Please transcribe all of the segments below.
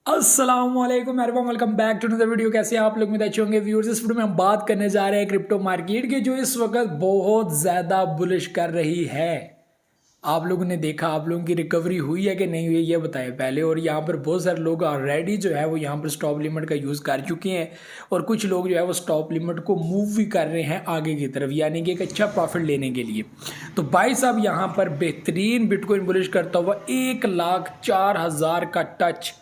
अस्सलामुअलैकुम everyone, welcome back to another video. कैसे हैं आप लोग? में अच्छे होंगे व्यूअर्स। इस वीडियो में हम बात करने जा रहे हैं क्रिप्टो मार्केट के, जो इस वक्त बहुत ज़्यादा बुलिश कर रही है। आप लोगों ने देखा, आप लोगों की रिकवरी हुई है कि नहीं हुई है, ये बताएं पहले। और यहाँ पर बहुत सारे लोग ऑलरेडी जो है वो यहाँ पर स्टॉप लिमिट का यूज़ कर चुके हैं, और कुछ लोग जो है वो स्टॉप लिमिट को मूव भी कर रहे हैं आगे की तरफ, यानी कि एक अच्छा प्रॉफिट लेने के लिए। तो भाई साहब यहाँ पर बेहतरीन बिटकॉइन बुलिश करता हुआ 1,04,000 का टच,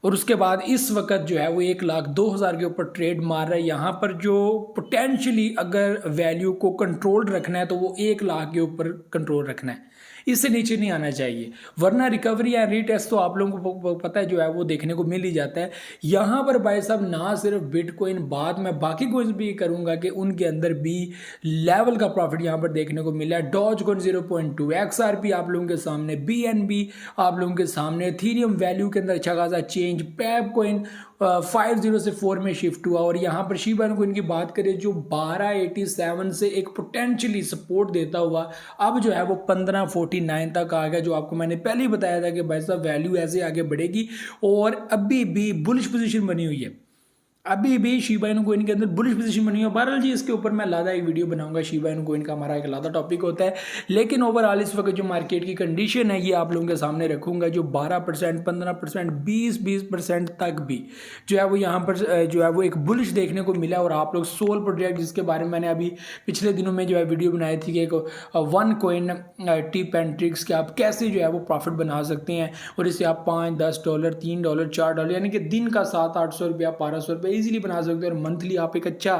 और उसके बाद इस वक्त जो है वो 1,02,000 के ऊपर ट्रेड मार रहा है। यहाँ पर जो पोटेंशियली अगर वैल्यू को कंट्रोल रखना है तो वो 1,00,000 के ऊपर कंट्रोल रखना है, इससे नीचे नहीं आना चाहिए, वरना रिकवरी या रीटेस्ट तो आप लोगों को पता है जो है वो देखने को मिल ही जाता है। यहाँ पर भाई साहब ना सिर्फ बिटकॉइन, बाद में बाकी कोइन भी करूँगा कि उनके अंदर भी लेवल का प्रॉफिट यहाँ पर देखने को मिला है। डॉज कॉइन 0.2, XRP आप लोगों के सामने, BNB आप लोगों के सामने, एथेरियम वैल्यू के अंदर अच्छा खासा चेंज, पैप कॉइन 50 से 4 में शिफ्ट हुआ। और यहाँ पर शिबा इनु कॉइन की बात करें जो 1287 से एक पोटेंशियली सपोर्ट देता हुआ अब जो है वो 1549 तक आ गया, जो आपको मैंने पहले ही बताया था कि भाई साहब वैल्यू ऐसे आगे बढ़ेगी। और अभी भी बुलिश पोजीशन बनी हुई है, अभी भी शिबा इनु कॉइन के अंदर बुलिश पोजीशन बनी है। बहरहाल जी इसके ऊपर मैं लादा एक वीडियो बनाऊंगा, शिबा इनु कॉइन का हमारा एक लादा टॉपिक होता है। लेकिन ओवरऑल इस वक्त जो मार्केट की कंडीशन है ये आप लोगों के सामने रखूंगा, जो 12%, 15%, 20% तक भी जो है वो यहाँ पर जो है वो एक बुलिश देखने को मिला। और आप लोग सोल प्रोजेक्ट, जिसके बारे में मैंने अभी पिछले दिनों में जो है वीडियो बनाई थी कि एक one coin tip and tricks के आप कैसे जो है वो प्रॉफिट बना सकते हैं, और इसे आप $5-10, $3, $4 यानी कि दिन का 700-800 रुपया, 1200 रुपया इजीली बना सकते हैं, और मंथली आप एक अच्छा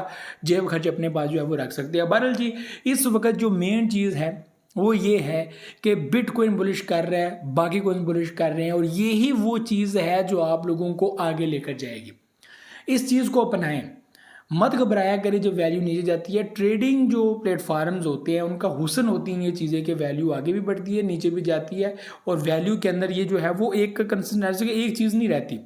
जेब खर्च अपने पास जो है वो रख सकते हैं। बहरहाल जी इस वक्त जो मेन चीज़ है वो ये है कि बिटकॉइन बुलिश कर रहा है, बाकी कॉइन बुलिश कर रहे हैं, और यही वो चीज़ है जो आप लोगों को आगे लेकर जाएगी। इस चीज़ को अपनाएं, मत घबराया करें जब वैल्यू नीचे जाती है। ट्रेडिंग जो प्लेटफॉर्म्स होते हैं उनका हुस्न होती हैं ये चीज़ें कि वैल्यू आगे भी बढ़ती है, नीचे भी जाती है, और वैल्यू के अंदर ये जो है वो एक कंसिस्टेंसी, एक चीज़ नहीं रहती,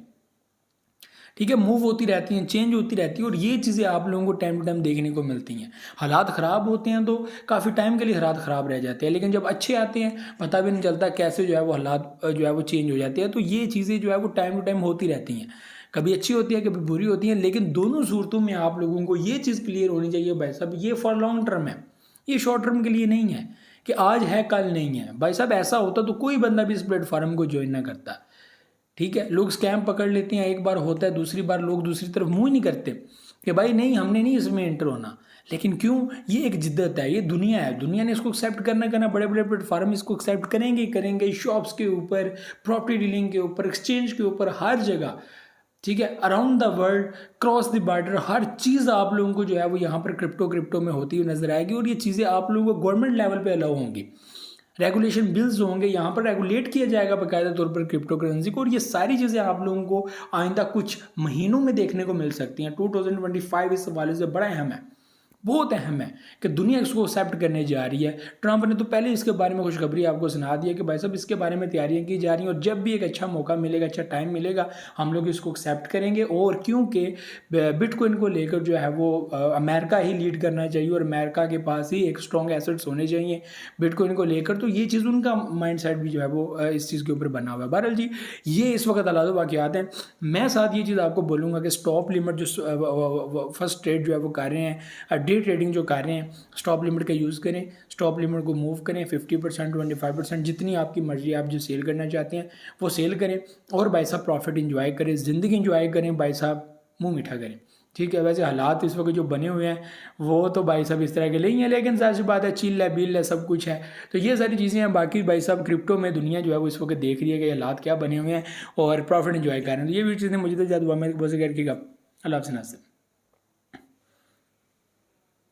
ठीक है, मूव होती रहती हैं, चेंज होती रहती है। और ये चीज़ें आप लोगों को टाइम टू टाइम देखने को मिलती हैं। हालात ख़राब होते हैं तो काफ़ी टाइम के लिए हालात ख़राब रह जाते हैं, लेकिन जब अच्छे आते हैं पता भी नहीं चलता कैसे जो है वो हालात जो है वो चेंज हो जाते हैं। तो ये चीज़ें जो है वो टाइम टू टाइम होती रहती हैं, कभी अच्छी होती है कभी बुरी होती है, लेकिन दोनों सूरतों में आप लोगों को ये चीज़ क्लियर होनी चाहिए भाई साहब, ये फॉर लॉन्ग टर्म है, ये शॉर्ट टर्म के लिए नहीं है कि आज है कल नहीं है। भाई साहब ऐसा होता तो कोई बंदा भी इस प्लेटफॉर्म को ज्वाइन ना करता, ठीक है। लोग स्कैम पकड़ लेते हैं, एक बार होता है, दूसरी बार लोग दूसरी तरफ मुंह ही नहीं करते कि भाई नहीं हमने नहीं इसमें एंटर होना। लेकिन क्यों? ये एक जिद्दत है, ये दुनिया है, दुनिया ने इसको एक्सेप्ट करना बड़े बड़े प्लेटफॉर्म इसको एक्सेप्ट करेंगे, शॉप्स के ऊपर, प्रॉपर्टी डीलिंग के ऊपर, एक्सचेंज के ऊपर, हर जगह, ठीक है, around the world, cross the border, हर चीज़ आप लोगों को जो है वो यहाँ पर क्रिप्टो में होती हुई नजर आएगी। और ये चीज़ें आप लोगों को गवर्नमेंट लेवल पे अलाउ होंगी, रेगुलेशन बिल्स होंगे, यहाँ पर रेगुलेट किया जाएगा बाकायदा तौर पर क्रिप्टो करेंसी को। और ये सारी चीज़ें आप लोगों को आइंदा कुछ महीनों में देखने को मिल सकती हैं। 2025 इस हवाले से बड़ा अहम है, बहुत अहम है कि दुनिया इसको एक्सेप्ट करने जा रही है। ट्रंप ने तो पहले इसके बारे में खुशखबरी आपको सुना दी है कि भाई साहब इसके बारे में तैयारियां की जा रही हैं, और जब भी एक अच्छा मौका मिलेगा, अच्छा टाइम मिलेगा, हम लोग इसको एक्सेप्ट करेंगे। और क्योंकि बिटकॉइन को लेकर जो है वो अमेरिका ही लीड करना चाहिए, और अमेरिका के पास ही एक स्ट्रॉन्ग एसेट्स होने चाहिए बिटकॉइन को लेकर, तो ये चीज़ उनका माइंड सेट भी जो है वो इस चीज़ के ऊपर बना हुआ है। बहरहाल जी ये इस वक्त अलादो वाक़ियात हैं। मैं साथ ये चीज़ आपको बोलूँगा कि स्टॉप लिमिट जो फर्स्ट ट्रेड जो है वो कर रहे हैं, ट्रेडिंग जो कर रहे हैं, स्टॉप लिमिट का यूज़ करें, स्टॉप लिमिट को मूव करें, 50%, 25%, जितनी आपकी मर्जी, आप जो सेल करना चाहते हैं वो सेल करें, और भाई साहब प्रॉफिट इंजॉय करें, ज़िंदगी इंजॉय करें, भाई साहब मुंह मीठा करें, ठीक है। वैसे हालात इस वक्त जो बने हुए हैं वो तो भाई साहब इस तरह के नहीं है, लेकिन सारी बात है, चिल है, बिल है, सब कुछ है, तो ये सारी चीज़ें हैं। बाकी भाई साहब क्रिप्टो में दुनिया जो है वो इस वक्त देख रही है कि हालात क्या बने हुए हैं, और प्रॉफिट इंजॉय कर रहे हैं। तो ये भी चीज़ें मुझे तो ज़्यादा दुआ में करके अल्लाह से नासिर।